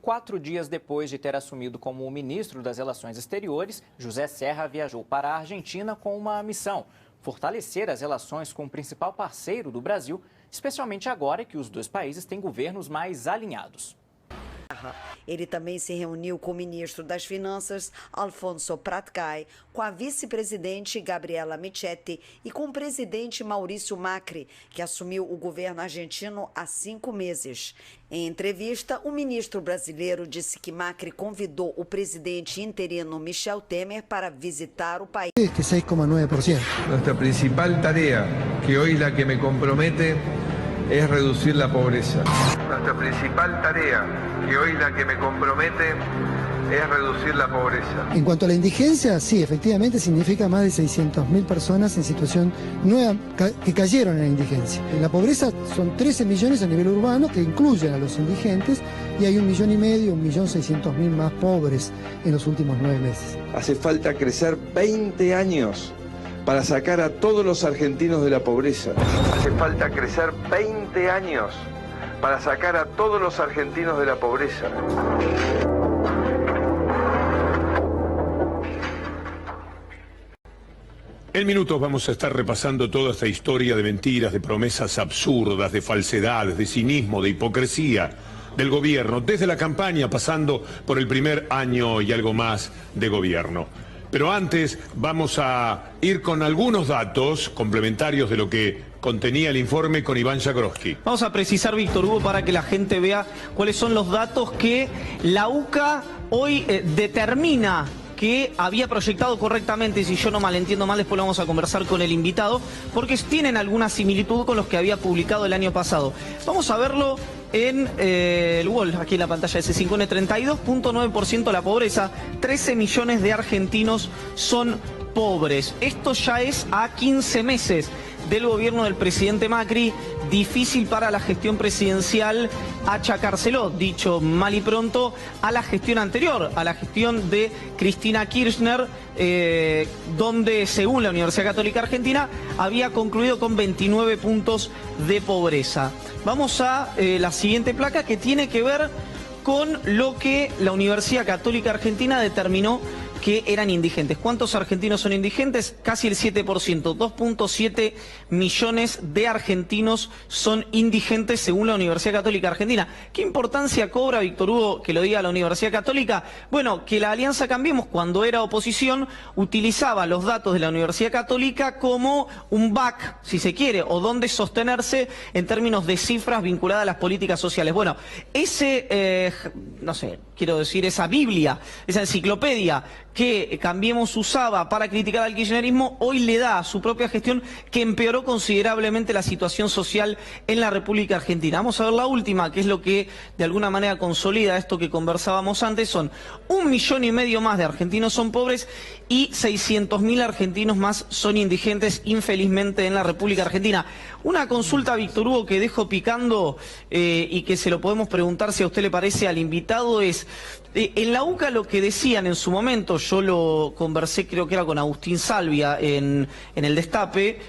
4 dias depois de ter assumido como ministro das Relações Exteriores, José Serra viajou para a Argentina com uma missão: fortalecer as relações com o principal parceiro do Brasil, especialmente agora que os dois países têm governos mais alinhados. Ele também se reuniu com o ministro das Finanças, Alfonso Pratgay, com a vice-presidente Gabriela Michetti e com o presidente Maurício Macri, que assumiu o governo argentino há 5 meses. Em entrevista, o ministro brasileiro disse que Macri convidou o presidente interino Michel Temer para visitar o país. 6,9%. Nuestra principal tarea, que hoy la que me compromete, es reducir la pobreza. Nuestra principal tarea, que hoy la que me compromete, es reducir la pobreza. En cuanto a la indigencia, sí, efectivamente significa más de 600.000 personas en situación nueva que cayeron en la indigencia. En la pobreza son 13 millones a nivel urbano, que incluyen a los indigentes, y hay 1,5 millones, 1.600.000 más pobres en los últimos 9 meses. Hace falta crecer 20 años para sacar a todos los argentinos de la pobreza. Hace falta crecer 20 años para sacar a todos los argentinos de la pobreza. En minutos vamos a estar repasando toda esta historia de mentiras, de promesas absurdas, de falsedades, de cinismo, de hipocresía del gobierno, desde la campaña pasando por el primer año y algo más de gobierno. Pero antes vamos a ir con algunos datos complementarios de lo que contenía el informe con Iván Jagroski. Vamos a precisar, Víctor Hugo, para que la gente vea cuáles son los datos que la UCA hoy determina que había proyectado correctamente. Y si yo no malentiendo mal, después lo vamos a conversar con el invitado, porque tienen alguna similitud con los que había publicado el año pasado. Vamos a verlo en el Wall, aquí en la pantalla de C5N. 32,9% la pobreza, 13 millones de argentinos son pobres. Esto ya es a 15 meses del gobierno del presidente Macri. Difícil para la gestión presidencial achacárselo, dicho mal y pronto, a la gestión anterior, a la gestión de Cristina Kirchner, donde, según la Universidad Católica Argentina, había concluido con 29 puntos de pobreza. Vamos a la siguiente placa, que tiene que ver con lo que la Universidad Católica Argentina determinó que eran indigentes. ¿Cuántos argentinos son indigentes? Casi el 7%. 2,7 millones de argentinos son indigentes según la Universidad Católica Argentina. ¿Qué importancia cobra, Víctor Hugo, que lo diga la Universidad Católica? Bueno, que la Alianza Cambiemos, cuando era oposición, utilizaba los datos de la Universidad Católica como un back, si se quiere, o donde sostenerse en términos de cifras vinculadas a las políticas sociales. Bueno, ese, no sé, quiero decir, esa Biblia, esa enciclopedia que Cambiemos usaba para criticar al kirchnerismo, hoy le da a su propia gestión que empeoró considerablemente la situación social en la República Argentina. Vamos a ver la última, que es lo que de alguna manera consolida esto que conversábamos antes. Son 1,5 millones más de argentinos son pobres y 600.000 argentinos más son indigentes, infelizmente, en la República Argentina. Una consulta, Víctor Hugo, que dejo picando y que se lo podemos preguntar, si a usted le parece, al invitado, es: en la UCA lo que decían en su momento, yo lo conversé, creo que era con Agustín Salvia en el Destape,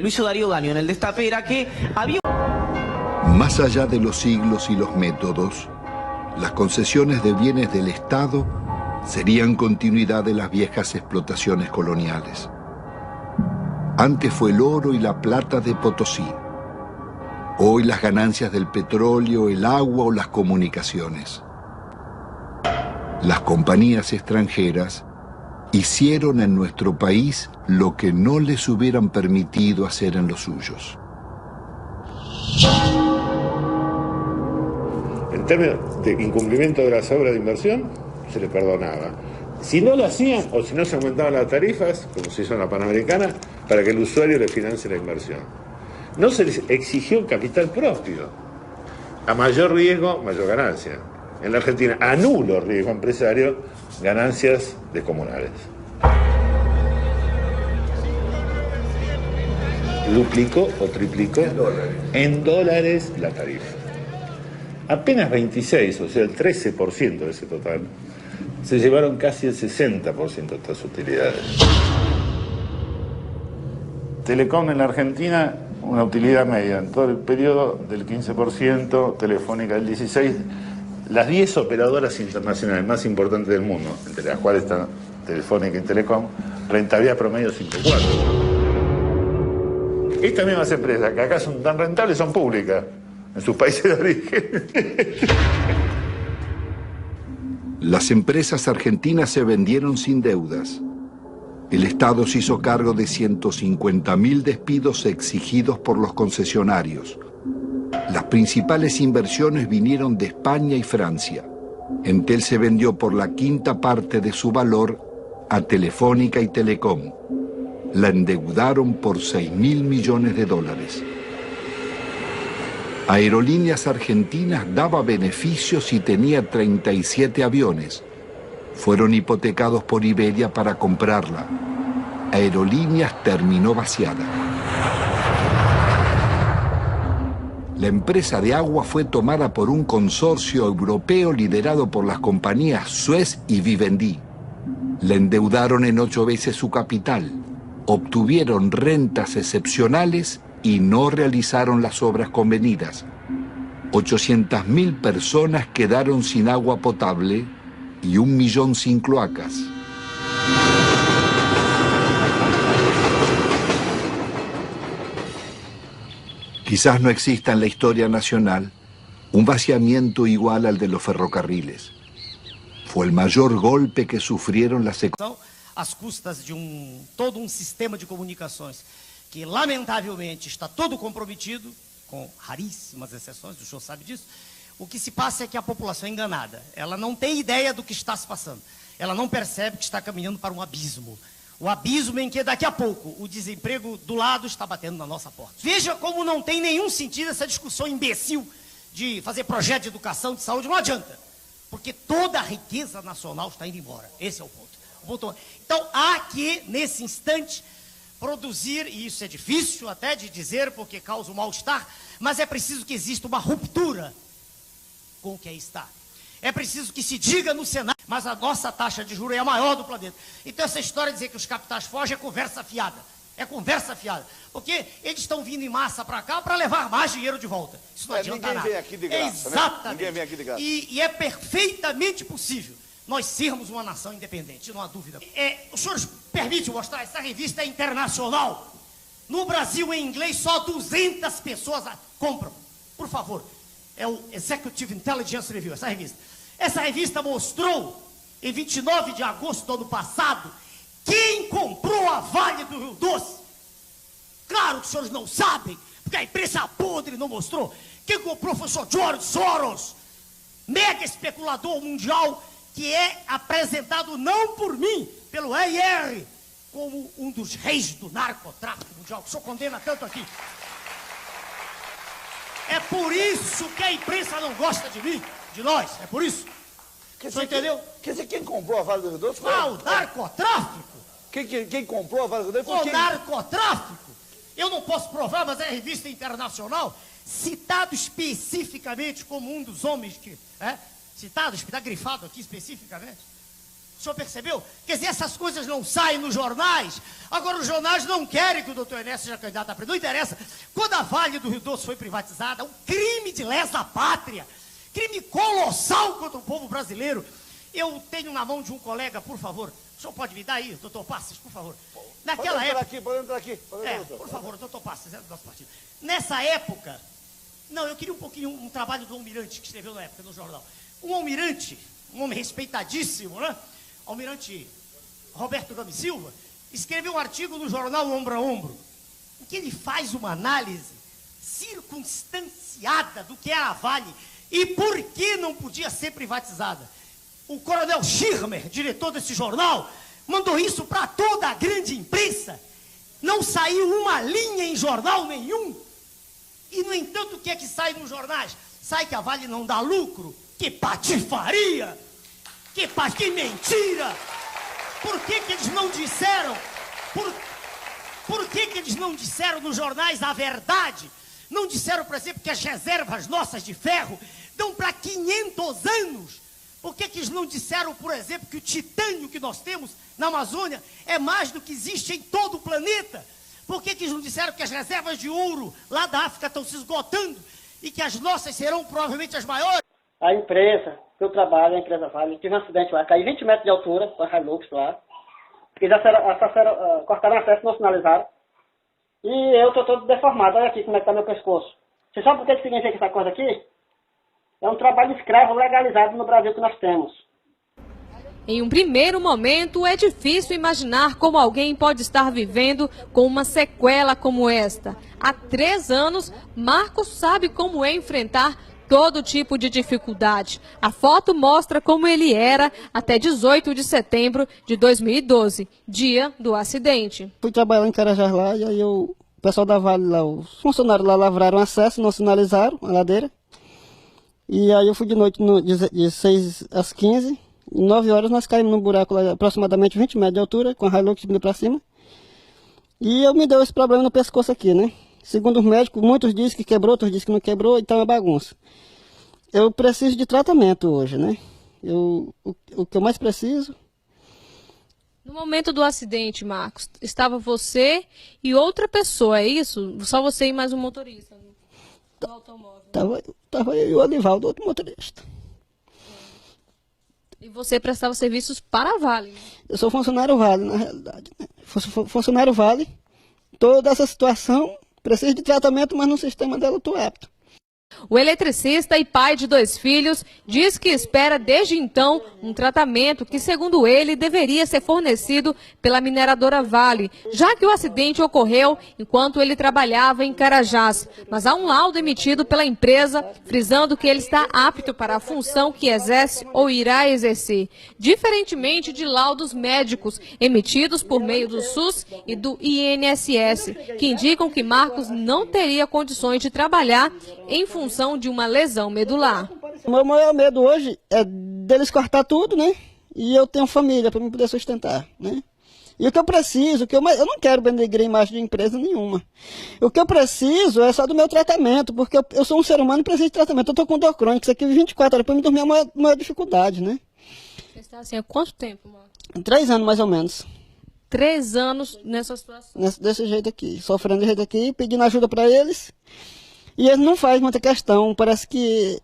lo hizo Darío Daño en el Destape, era que había... Más allá de los siglos y los métodos, las concesiones de bienes del Estado serían continuidad de las viejas explotaciones coloniales. Antes fue el oro y la plata de Potosí. Hoy las ganancias del petróleo, el agua o las comunicaciones. Las compañías extranjeras hicieron en nuestro país lo que no les hubieran permitido hacer en los suyos. En términos de incumplimiento de las obras de inversión, se les perdonaba. Si no lo hacían, o si no se aumentaban las tarifas, como se hizo en la Panamericana, para que el usuario le financie la inversión. No se les exigió capital propio. A mayor riesgo, mayor ganancia. En la Argentina, a nulo riesgo empresario, ganancias descomunales. Duplicó o triplicó en dólares la tarifa. Apenas 26, o sea el 13% de ese total, se llevaron casi el 60% de estas utilidades. Telecom en la Argentina, una utilidad media en todo el periodo del 15%, Telefónica del 16%, Las 10 operadoras internacionales más importantes del mundo, entre las cuales están Telefónica y Telecom, rentabilidad promedio 5,4. Estas mismas empresas que acá son tan rentables son públicas en sus países de origen. Las empresas argentinas se vendieron sin deudas. El Estado se hizo cargo de 150.000 despidos exigidos por los concesionarios. Las principales inversiones vinieron de España y Francia. Entel se vendió por la quinta parte de su valor a Telefónica y Telecom. La endeudaron por $6.000 millones. Aerolíneas Argentinas daba beneficios y tenía 37 aviones. Fueron hipotecados por Iberia para comprarla. Aerolíneas terminó vaciada. La empresa de agua fue tomada por un consorcio europeo liderado por las compañías Suez y Vivendi. La endeudaron en 8 veces su capital, obtuvieron rentas excepcionales y no realizaron las obras convenidas. 800.000 personas quedaron sin agua potable y 1 millón sin cloacas. Quizás no exista en la historia nacional un vaciamiento igual al de los ferrocarriles. Fue el mayor golpe que sufrieron las economías. Às custas de todo um sistema de comunicações que, lamentavelmente, está todo comprometido, com raríssimas exceções, o senhor sabe disso. O que se passa é que a população é enganada. Ela não tem ideia do que está se passando. Ela não percebe que está caminhando para um abismo. O abismo em que daqui a pouco o desemprego do lado está batendo na nossa porta. Veja como não tem nenhum sentido essa discussão imbecil de fazer projeto de educação, de saúde, não adianta. Porque toda a riqueza nacional está indo embora. Esse é o ponto. Então, há que, nesse instante, produzir, e isso é difícil até de dizer porque causa um mal-estar, mas é preciso que exista uma ruptura com o que aí está. É preciso que se diga no Senado, mas a nossa taxa de juros é a maior do planeta. Então essa história de dizer que os capitais fogem é conversa fiada. É conversa fiada. Porque eles estão vindo em massa para cá para levar mais dinheiro de volta. Isso não adianta nada. Ninguém vem aqui de graça, exatamente. Né? Ninguém vem aqui de graça. E é perfeitamente possível nós sermos uma nação independente, não há dúvida. Os senhores permitem mostrar? Essa revista é internacional. No Brasil, em inglês, só 200 pessoas compram. Por favor. É o Executive Intelligence Review, essa revista. Essa revista mostrou, em 29 de agosto do ano passado, quem comprou a Vale do Rio Doce. Claro que os senhores não sabem, porque a imprensa podre não mostrou. Quem comprou foi o senhor George Soros, mega especulador mundial, que é apresentado não por mim, pelo EIR, como um dos reis do narcotráfico mundial, que o senhor condena tanto aqui. É por isso que a imprensa não gosta de mim, de nós, é por isso. Você entendeu? Quer dizer, quem comprou a Vale do Rio Doce foi... Ah, o narcotráfico. Quem comprou a Vale do Rio Doce foi o narcotráfico. Eu não posso provar, mas é a revista internacional, citado especificamente como um dos homens que... citado, está grifado aqui especificamente. O senhor percebeu? Quer dizer, essas coisas não saem nos jornais. Agora, os jornais não querem que o doutor Enéas seja candidato a presidente. Não interessa. Quando a Vale do Rio Doce foi privatizada, um crime de lesa pátria, crime colossal contra o povo brasileiro. Eu tenho na mão de um colega, por favor. O senhor pode me dar aí, doutor Passes, por favor. Naquela época... Pode entrar aqui. Por favor, doutor Passes, é do nosso partido. Nessa época... Não, eu queria um trabalho do Almirante, que escreveu na época no jornal. Um almirante, um homem respeitadíssimo, né? Almirante Roberto Gomes Silva, escreveu um artigo no jornal Ombro a Ombro, em que ele faz uma análise circunstanciada do que era a Vale e por que não podia ser privatizada. O coronel Schirmer, diretor desse jornal, mandou isso para toda a grande imprensa. Não saiu uma linha em jornal nenhum. E, no entanto, o que é que sai nos jornais? Sai que a Vale não dá lucro. Que patifaria! Que mentira! Por que eles não disseram? Por que eles não disseram nos jornais a verdade? Não disseram, por exemplo, que as reservas nossas de ferro dão para 500 anos? Por que eles não disseram, por exemplo, que o titânio que nós temos na Amazônia é mais do que existe em todo o planeta? Por que eles não disseram que as reservas de ouro lá da África estão se esgotando e que as nossas serão provavelmente as maiores? A empresa que eu trabalho, a empresa Vale, tive um acidente lá, caí 20 metros de altura com a Hilux lá. Cortaram acesso, não sinalizaram. E eu estou todo deformado. Olha aqui como é que está meu pescoço. Você sabe por que significa essa coisa aqui? É um trabalho escravo legalizado no Brasil que nós temos. Em um primeiro momento, é difícil imaginar como alguém pode estar vivendo com uma sequela como esta. Há 3 anos, Marcos sabe como é enfrentar todo tipo de dificuldade. A foto mostra como ele era até 18 de setembro de 2012, dia do acidente. Fui trabalhar em Carajás lá, e aí o pessoal da Vale lá, os funcionários lá lavraram acesso, não sinalizaram a ladeira. E aí eu fui de noite de 6 às 15, em 9 horas nós caímos num buraco lá, aproximadamente 20 metros de altura, com a Hilux subindo para cima. E eu me deu esse problema no pescoço aqui, né? Segundo os médicos, muitos dizem que quebrou, outros dizem que não quebrou, então é uma bagunça. Eu preciso de tratamento hoje, né? O que eu mais preciso... No momento do acidente, Marcos, estava você e outra pessoa, é isso? Só você e mais um motorista do automóvel? Tava eu e o Olivaldo, outro motorista. E você prestava serviços para a Vale? Né? Eu sou funcionário Vale, na realidade. Né? Funcionário Vale, toda essa situação, preciso de tratamento, mas no sistema dela eu estou apto. O eletricista e pai de 2 filhos diz que espera desde então um tratamento que, segundo ele, deveria ser fornecido pela mineradora Vale, já que o acidente ocorreu enquanto ele trabalhava em Carajás. Mas há um laudo emitido pela empresa frisando que ele está apto para a função que exerce ou irá exercer, diferentemente de laudos médicos emitidos por meio do SUS e do INSS, que indicam que Marcos não teria condições de trabalhar em função de uma lesão medular. O meu maior medo hoje é deles cortar tudo, né? E eu tenho família para me poder sustentar, né? E o que eu preciso, eu não quero denegrir a imagem de empresa nenhuma. O que eu preciso é só do meu tratamento, porque eu sou um ser humano e preciso de tratamento. Eu estou com dor crônica, isso aqui 24 horas para me dormir é uma dificuldade, né? Você está assim há quanto tempo, Marcos? 3 anos mais ou menos. 3 anos nessa situação? Desse jeito aqui, sofrendo desse jeito aqui, pedindo ajuda para eles. E eles não fazem muita questão, parece que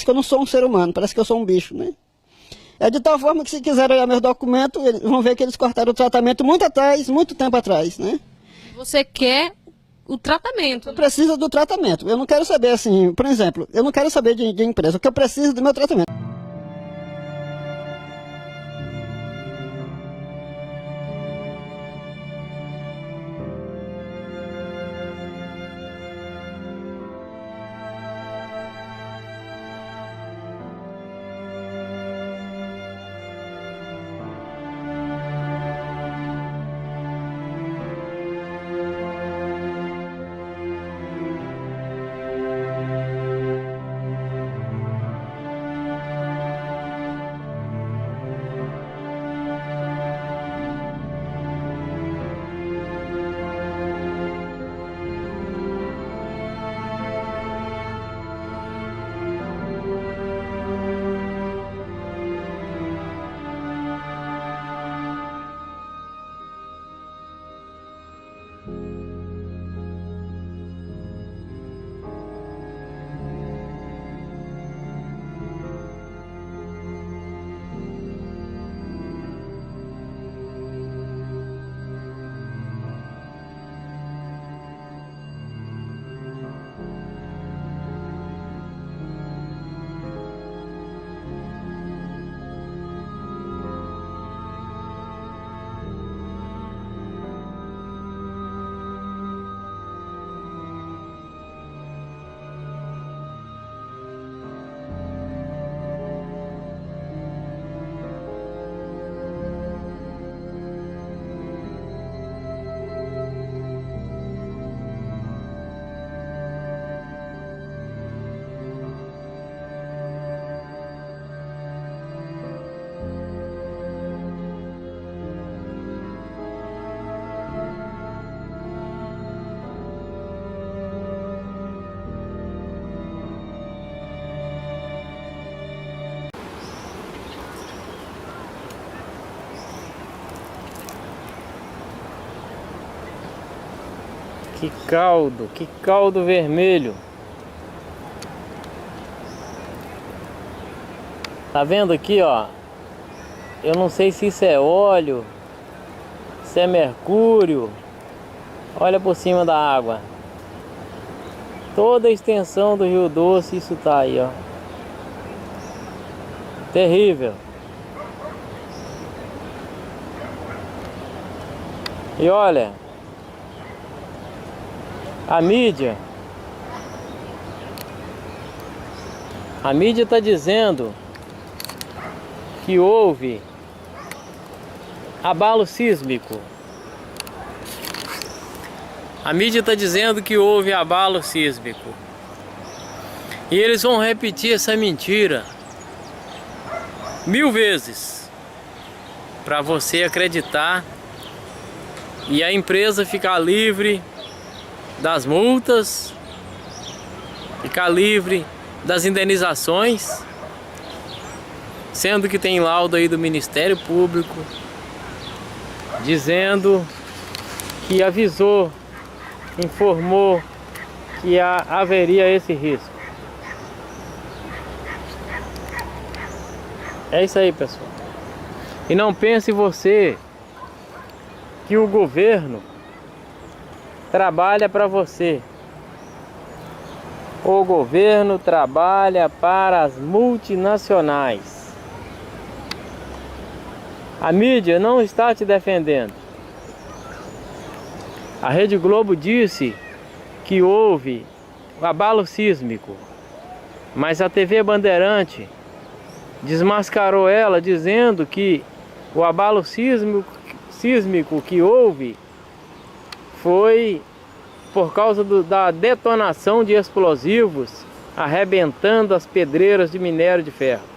eu não sou um ser humano, parece que eu sou um bicho, né? É de tal forma que se quiserem olhar meus documentos, eles vão ver que eles cortaram o tratamento muito tempo atrás, né? Você quer o tratamento? Eu preciso do tratamento, eu não quero saber assim, por exemplo, eu não quero saber de empresa, o que eu preciso é do meu tratamento. Que caldo vermelho. Tá vendo aqui, ó? Eu não sei se isso é óleo, se é mercúrio. Olha por cima da água. Toda a extensão do Rio Doce, isso tá aí, ó. Terrível. E olha, a mídia está dizendo que houve abalo sísmico. A mídia está dizendo que houve abalo sísmico. E eles vão repetir essa mentira 1000 vezes para você acreditar e a empresa ficar livre das multas, ficar livre das indenizações, sendo que tem laudo aí do Ministério Público dizendo que avisou, informou que haveria esse risco. É isso aí, pessoal. E não pense você que o governo trabalha para você. O governo trabalha para as multinacionais. A mídia não está te defendendo. A Rede Globo disse que houve abalo sísmico, mas a TV Bandeirante desmascarou ela dizendo que o abalo sísmico que houve foi por causa da detonação de explosivos arrebentando as pedreiras de minério de ferro.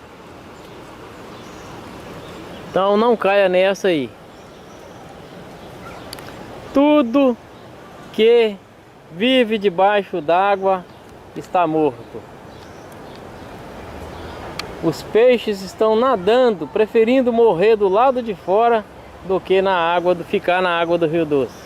Então não caia nessa aí. Tudo que vive debaixo d'água está morto. Os peixes estão nadando, preferindo morrer do lado de fora do que ficar na água do Rio Doce.